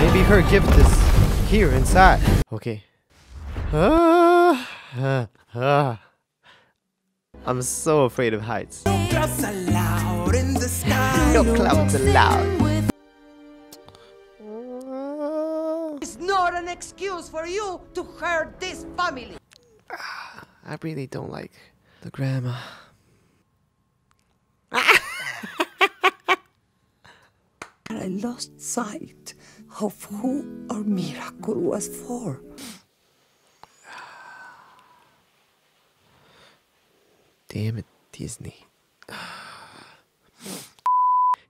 Maybe her gift is here inside. Okay. I'm so afraid of heights. No clouds allowed in the sky. No clouds allowed. It's not an excuse for you to hurt this family. I really don't like the grandma. I lost sight of who our miracle was for. Damn it, Disney.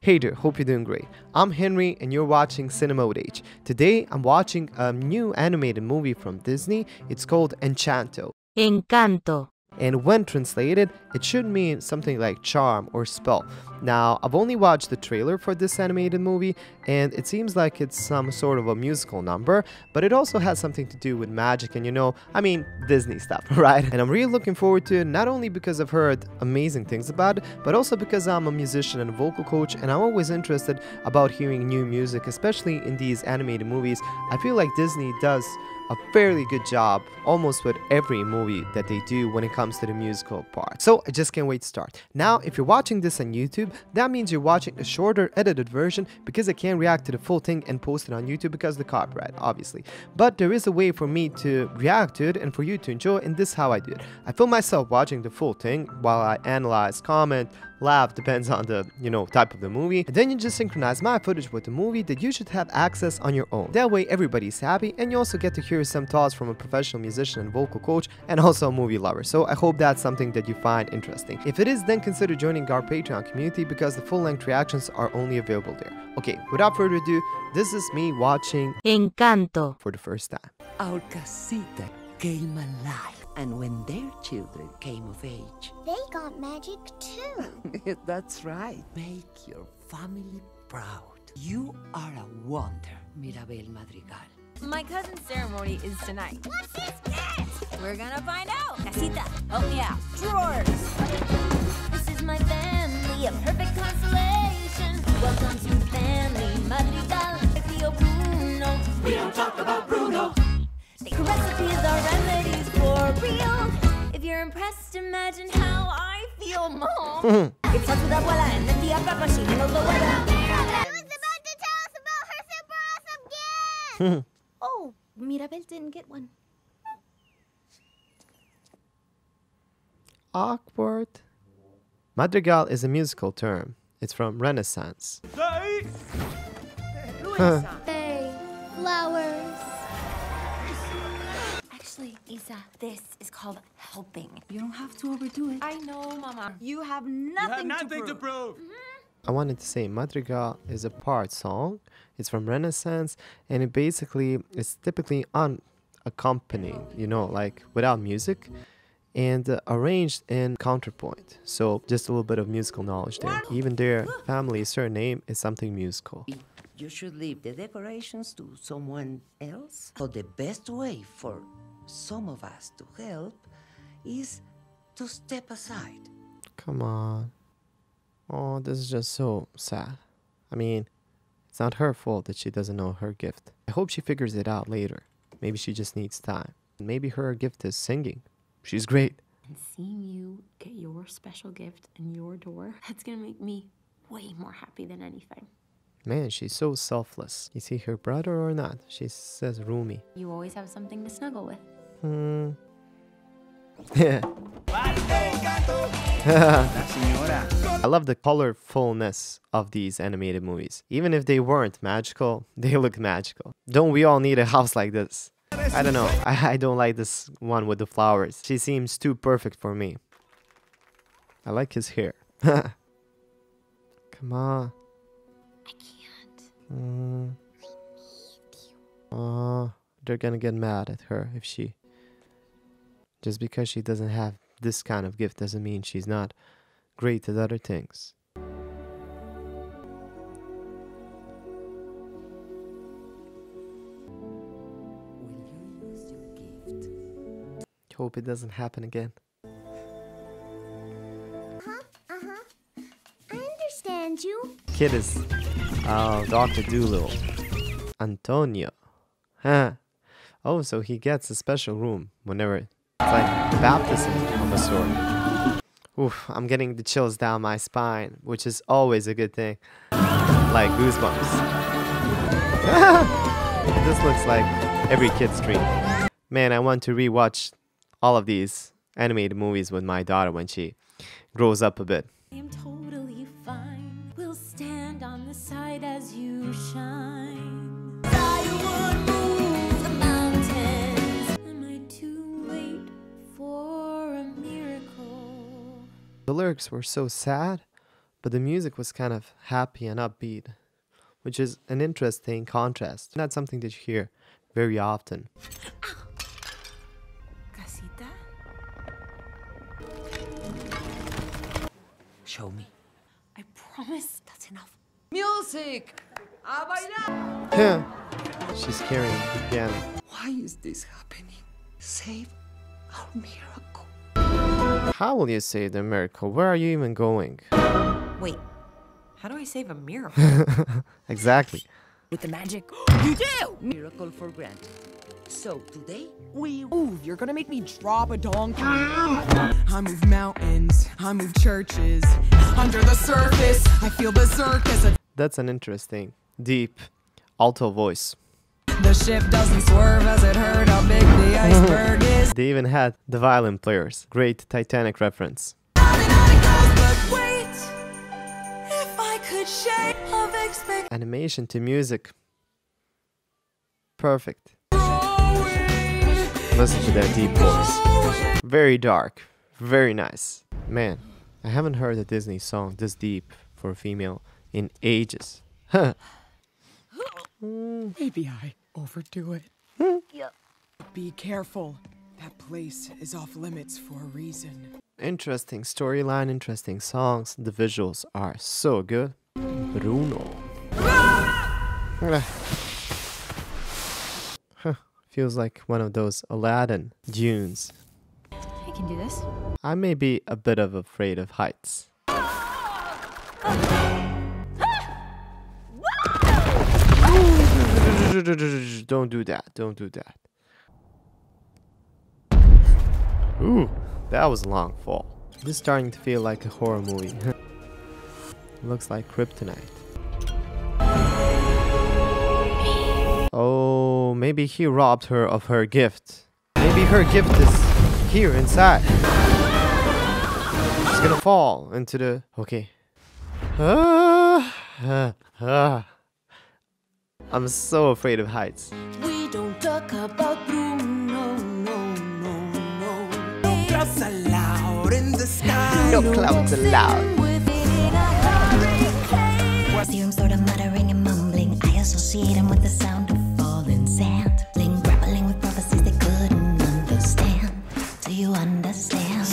Hey there, hope you're doing great. I'm Henry and you're watching Cinema with H. Today I'm watching a new animated movie from Disney. It's called Encanto. Encanto. And when translated, it should mean something like charm or spell. Now, I've only watched the trailer for this animated movie, and it seems like it's some sort of a musical number, but it also has something to do with magic and, you know, I mean, Disney stuff, right? And I'm really looking forward to it, not only because I've heard amazing things about it, but also because I'm a musician and a vocal coach, and I'm always interested about hearing new music, especially in these animated movies. I feel like Disney does a fairly good job almost with every movie that they do when it comes to the musical part. So I just can't wait to start. Now, if you're watching this on YouTube, that means you're watching a shorter edited version because I can't react to the full thing and post it on YouTube because of the copyright, obviously. But there is a way for me to react to it and for you to enjoy, and this is how I do it. I film myself watching the full thing while I analyze, comment, laugh, depends on the, you know, type of the movie, and then you just synchronize my footage with the movie that you should have access on your own. That way everybody's happy, and you also get to hear some thoughts from a professional musician and vocal coach and also a movie lover. So I hope that's something that you find interesting. If it is, then consider joining our Patreon community because the full-length reactions are only available there. Okay, without further ado, this is me watching Encanto for the first time. Our casita came alive, and when their children came of age, They got magic too. that's right. Make your family proud. You are a wonder, Mirabel Madrigal. My cousin's ceremony is tonight. What's this gift? We're gonna find out. Casita, help me out. Drawers. This is my family, a perfect constellation. Welcome to family Madrigal. Theo Bruno. We don't talk about Bruno. The recipes are remedies for real. If you're impressed, imagine how I feel, Mom. It starts with Abuela and then the Papa. She knows the weather. She was about to tell us about her super awesome gift. Oh, Mirabel didn't get one. Awkward. Madrigal is a musical term. It's from Renaissance. Hey, flowers. Actually, Isa, this is called helping. You don't have to overdo it. I know, Mama. You have nothing, to prove. I wanted to say Madrigal is a part song. It's from Renaissance, and it basically is typically unaccompanied, you know, like without music, and arranged in counterpoint. So just a little bit of musical knowledge there. Even their family surname is something musical. You should leave the decorations to someone else. So the best way for some of us to help is to step aside. Come on. Oh, this is just so sad. I mean, it's not her fault that she doesn't know her gift. I hope she figures it out later. Maybe she just needs time. Maybe her gift is singing. She's great. And seeing you get your special gift in your door, that's gonna make me way more happy than anything. Man, she's so selfless. Is he her brother or not? She says Rumi. You always have something to snuggle with. Yeah. I love the colorfulness of these animated movies. Even if they weren't magical, they look magical. Don't we all need a house like this? I don't know. I don't like this one with the flowers. She seems too perfect for me. I like his hair. Come on. I can't. Oh, they're gonna get mad at her if she... Just because she doesn't have this kind of gift doesn't mean she's not great at other things. Will you use your gift? Hope it doesn't happen again. I understand you. Kid is Dr. Doolittle. Antonio. Huh. Oh, so he gets a special room whenever it's like baptism of a sort. Oof, I'm getting the chills down my spine, which is always a good thing. Like goosebumps. This looks like every kid's dream. Man, I want to rewatch all of these animated movies with my daughter when she grows up a bit. I am totally fine. We'll stand on the side as you shine. I would move the mountains. Am I too late for a miracle? The lyrics were so sad, but the music was kind of happy and upbeat, which is an interesting contrast. Not something that you hear very often. Casita? Show me. I promise that's enough. Music! A bailar! Yeah, she's carrying the piano. Why is this happening? Save our miracle. How will you save the miracle? Where are you even going? Wait, how do I save a miracle? Exactly. With the magic you do! Miracle for granted. So today, we Ooh, you're gonna make me drop a donkey. I move mountains, I move churches. Under the surface, I feel berserk as a... That's an interesting, deep, alto voice. The ship doesn't swerve as it heard how big the iceberg is. They even had the violin players. Great Titanic reference. But wait, if I could shake of expect... Animation to music. Perfect. Listen to that deep voice. Very dark. Very nice. Man, I haven't heard a Disney song this deep for a female in ages. Huh. Maybe I overdo it. Be careful. That place is off limits for a reason. Interesting storyline, interesting songs. The visuals are so good. Bruno. Feels like one of those Aladdin tunes. I can do this. I may be a bit of afraid of heights. Don't do that. Don't do that. Ooh, that was a long fall. This is starting to feel like a horror movie. Looks like kryptonite. Oh, maybe he robbed her of her gift. Maybe her gift is here inside. She's gonna fall into the... Okay. I'm so afraid of heights. We don't talk about Bruno, no, no, no. No clouds allowed in the sky. No clouds allowed. See him sort of muttering and mumbling. I associate him with the sound of falling sand. Grappling with prophecies they couldn't understand. Do you understand?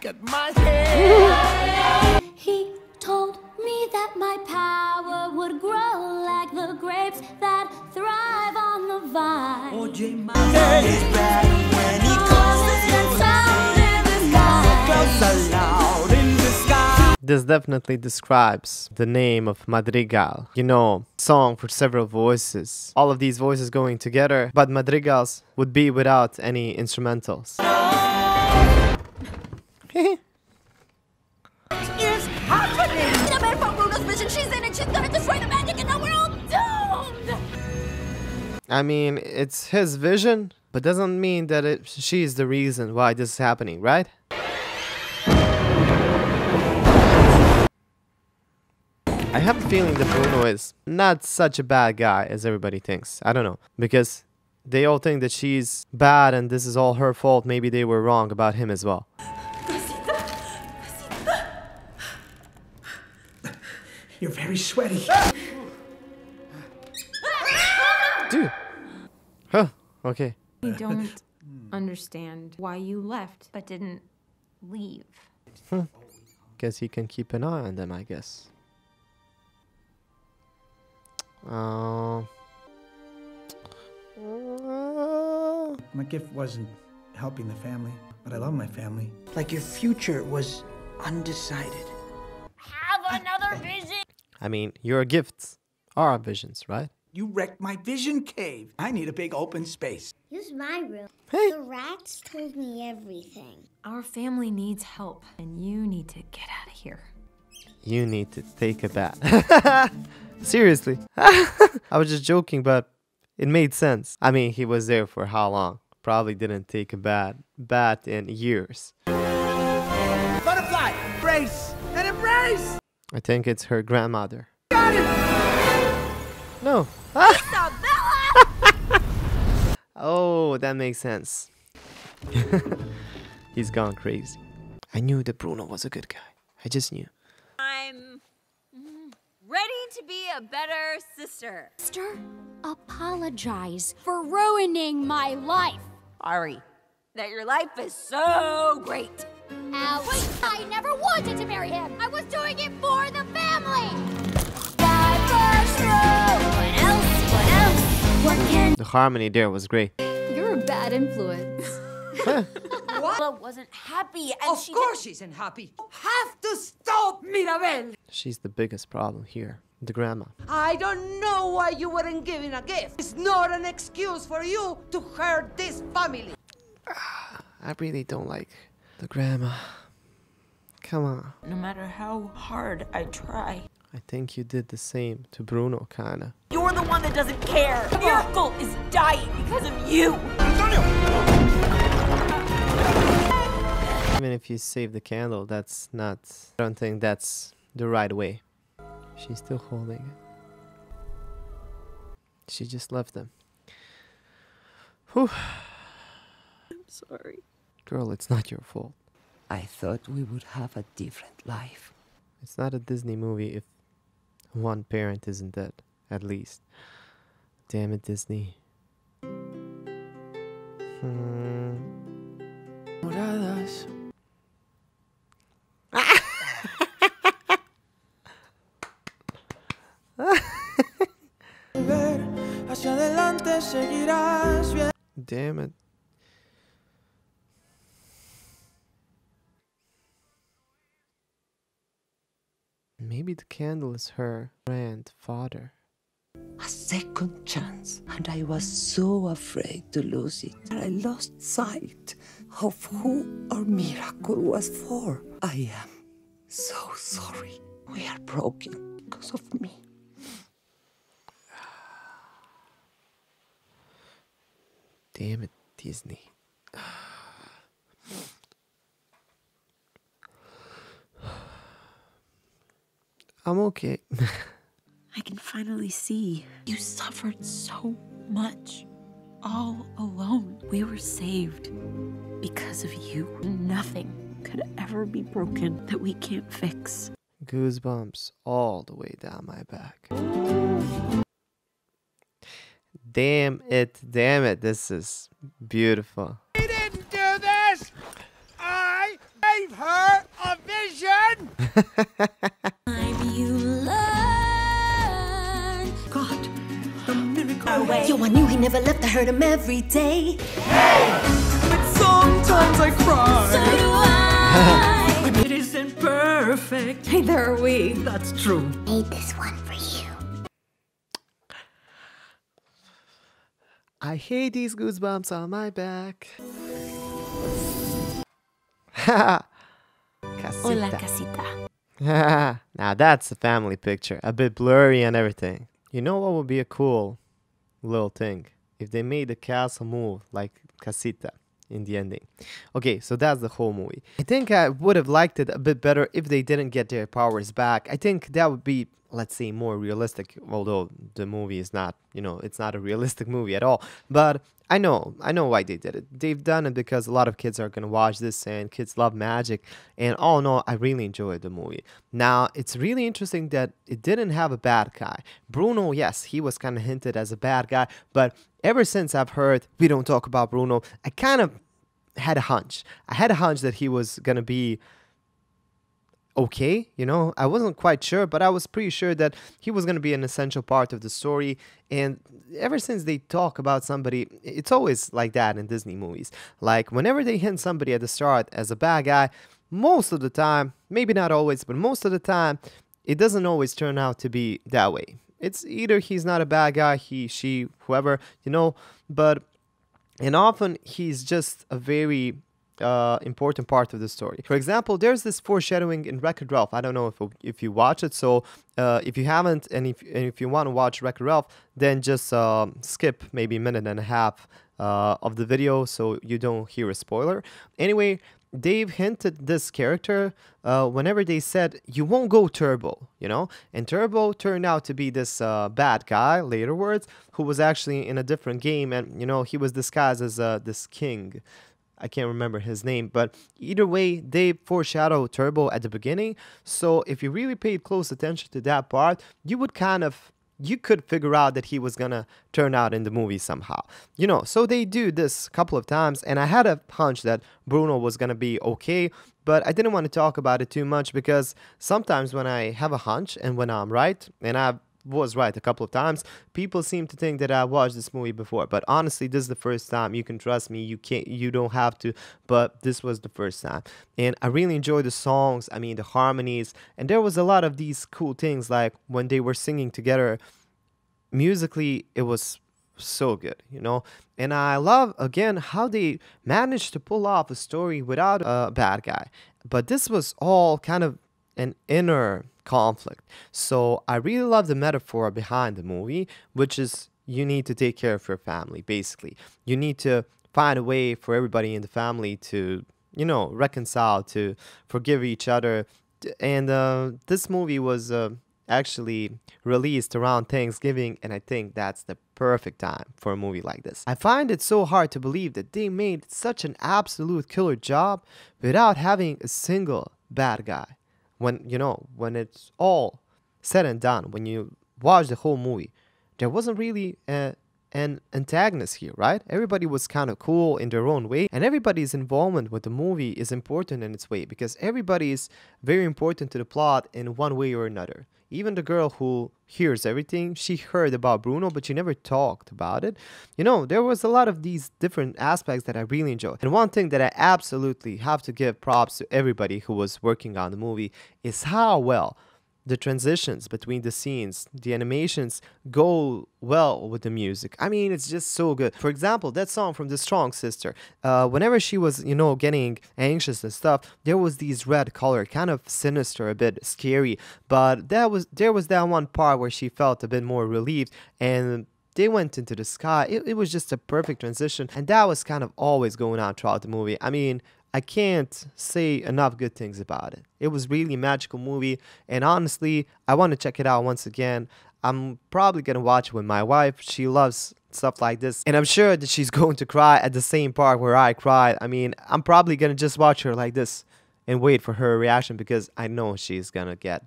Get my head. He told me that my power would grow like the grapes that thrive on the vine. Oye, my head is bad when he clouds allowed in the sky. This definitely describes the name of Madrigal. You know, song for several voices. All of these voices going together, but madrigals would be without any instrumentals. It's happening! The man from Bruno's vision, she's in it, she's gonna destroy the magic, and now we're all doomed! I mean, it's his vision, but doesn't mean that she's the reason why this is happening, right? I have a feeling that Bruno is not such a bad guy as everybody thinks. I don't know, because they all think that she's bad and this is all her fault. Maybe they were wrong about him as well. You're very sweaty. Dude. Huh, okay. I don't understand why you left but didn't leave. Guess he can keep an eye on them, I guess. My gift wasn't helping the family, but I love my family. Like your future was undecided. Have another vision. I mean, your gifts are our visions, right? You wrecked my vision cave. I need a big open space. Use my room. Hey. The rats told me everything. Our family needs help, and you need to get out of here. You need to take a bath. Seriously. I was just joking, but it made sense. I mean, he was there for how long? Probably didn't take a bath in years. Butterfly, brace, and embrace! I think it's her grandmother. Got it! No. Oh, that makes sense. He's gone crazy. I knew that Bruno was a good guy. I just knew. I'm ready to be a better sister. Sister, apologize for ruining my life. Ari, that your life is so great. Wait, I never wanted to marry him. I was doing it for the family. What can... The harmony there was great. You're a bad influence. What? Wasn't happy, and Of course she's unhappy. Have to stop, Mirabel. She's the biggest problem here. The grandma. I don't know why you weren't given a gift. It's not an excuse for you to hurt this family. I really don't like the grandma. Come on. No matter how hard I try. I think you did the same to Bruno, kinda. You're the one that doesn't care. Your uncle is dying because of you. Even if you save the candle, that's not... I don't think that's the right way. She's still holding it. She just left them. Whew. I'm sorry. Girl, it's not your fault. I thought we would have a different life. It's not a Disney movie if one parent isn't dead, at least. Damn it, Disney. Moradas. Damn it. Maybe the candle is her grandfather. A second chance, and I was so afraid to lose it that I lost sight of who our miracle was for. I am so sorry. We are broken because of me. Damn it, Disney. I'm okay. I can finally see. You suffered so much. All alone. We were saved because of you. Nothing could ever be broken that we can't fix. Goosebumps all the way down my back. Damn it, damn it. This is beautiful. We didn't do this! I gave her a vision! God, the miracle. Yo, I knew he never left. I heard him every day. But sometimes I cry. So do I. It isn't perfect. Neither are we. That's true. Made this one for you. I hate these goosebumps on my back. Hola, Casita. casita. Now that's a family picture. A bit blurry and everything. You know what would be a cool little thing? If they made the castle move like Casita in the ending. Okay, so that's the whole movie. I think I would have liked it a bit better if they didn't get their powers back. I think that would be, let's say, more realistic, although the movie is not, you know, it's not a realistic movie at all. But I know why they did it. They've done it because a lot of kids are going to watch this and kids love magic. And all in all, I really enjoyed the movie. Now, it's really interesting that it didn't have a bad guy. Bruno, yes, he was kind of hinted as a bad guy. But ever since I've heard We Don't Talk About Bruno, I kind of had a hunch. I had a hunch that he was going to be okay, you know. I wasn't quite sure, but I was pretty sure that he was going to be an essential part of the story. And ever since they talk about somebody, it's always like that in Disney movies. Like whenever they hint somebody at the start as a bad guy, most of the time, maybe not always, but most of the time, it doesn't always turn out to be that way. It's either he's not a bad guy, he, she, whoever, but and often he's just a very important part of the story. For example, there's this foreshadowing in Wreck-It Ralph. I don't know if you watch it, so if you haven't, and if you want to watch Wreck-It Ralph, then just skip maybe a minute and a half of the video so you don't hear a spoiler. Anyway, they've hinted this character whenever they said you won't go Turbo, and Turbo turned out to be this bad guy laterwards who was actually in a different game, and he was disguised as this king. I can't remember his name, but either way, they foreshadow Turbo at the beginning. So if you really paid close attention to that part, you could figure out that he was gonna turn out in the movie somehow. So they do this a couple of times, and I had a hunch that Bruno was gonna be okay, but I didn't want to talk about it too much because sometimes when I have a hunch and when I'm right, and I was right a couple of times, people seem to think that I watched this movie before, but honestly, this is the first time. You can trust me, you don't have to, but this was the first time, and I really enjoyed the songs, the harmonies, and there was a lot of these cool things, like when they were singing together. Musically, it was so good, and I love again how they managed to pull off a story without a bad guy, but this was all kind of an inner conflict. So I really love the metaphor behind the movie, which is you need to take care of your family. Basically, you need to find a way for everybody in the family to reconcile, to forgive each other. And this movie was actually released around Thanksgiving, and I think that's the perfect time for a movie like this. I find it so hard to believe that they made such an absolute killer job without having a single bad guy. When it's all said and done, when you watch the whole movie, there wasn't really an antagonist here, right? Everybody was kind of cool in their own way, and everybody's involvement with the movie is important in its way, because everybody is very important to the plot in one way or another. Even the girl who hears everything, she heard about Bruno, but she never talked about it. There was a lot of these different aspects that I really enjoyed. And one thing that I absolutely have to give props to everybody who was working on the movie is how well the transitions between the scenes, the animations go well with the music. It's just so good. For example, that song from The Strong Sister, whenever she was, getting anxious and stuff, there was these red color, kind of sinister, a bit scary, but there was that one part where she felt a bit more relieved, and they went into the sky. It was just a perfect transition, and that was kind of always going on throughout the movie. I can't say enough good things about it. It was really a magical movie, and honestly, I want to check it out once again. I'm probably going to watch it with my wife. She loves stuff like this, and I'm sure that she's going to cry at the same part where I cried. I'm probably going to just watch her like this and wait for her reaction, because I know she's going to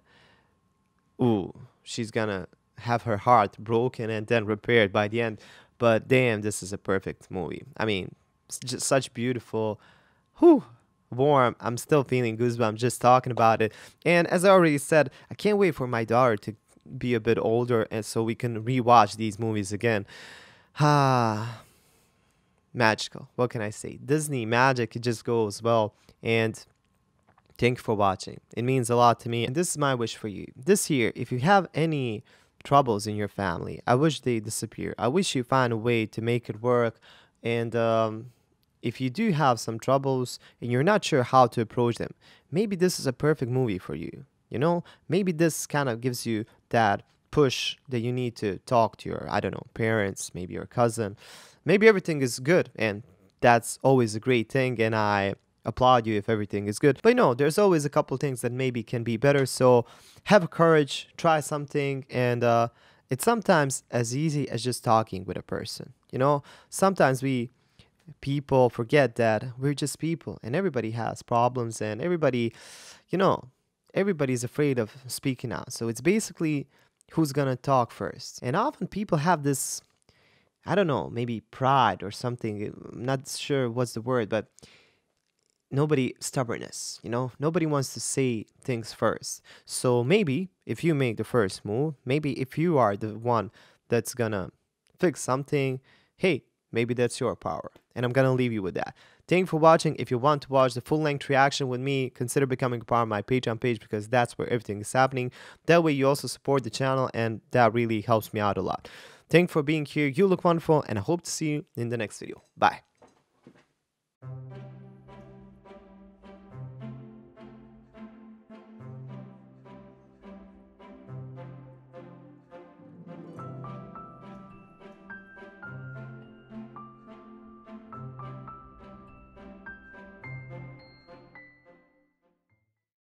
she's going to have her heart broken and then repaired by the end. But damn, this is a perfect movie. It's just such beautiful... warm. I'm still feeling goosebumps just talking about it. And as I already said, I can't wait for my daughter to be a bit older, and so we can rewatch these movies again. Magical. What can I say? Disney magic, it just goes well. And thank you for watching. It means a lot to me. And this is my wish for you. This year, if you have any troubles in your family, I wish they disappear. I wish you find a way to make it work. And if you do have some troubles and you're not sure how to approach them, maybe this is a perfect movie for you. Maybe this kind of gives you that push that you need to talk to your, parents, maybe your cousin. Maybe everything is good, and that's always a great thing, and I applaud you if everything is good. But there's always a couple things that maybe can be better, so have courage, try something, and it's sometimes as easy as just talking with a person. Sometimes people forget that we're just people, and everybody has problems, and everybody's afraid of speaking out. So it's basically who's gonna talk first. And often people have this, maybe pride or something. I'm not sure what's the word, but stubbornness, nobody wants to say things first. So maybe if you make the first move, maybe if you are the one that's gonna fix something, hey, maybe that's your power. And I'm gonna leave you with that. Thank you for watching. If you want to watch the full-length reaction with me, consider becoming a part of my Patreon page because that's where everything is happening. That way you also support the channel and that really helps me out a lot. Thank you for being here. You look wonderful and I hope to see you in the next video. Bye.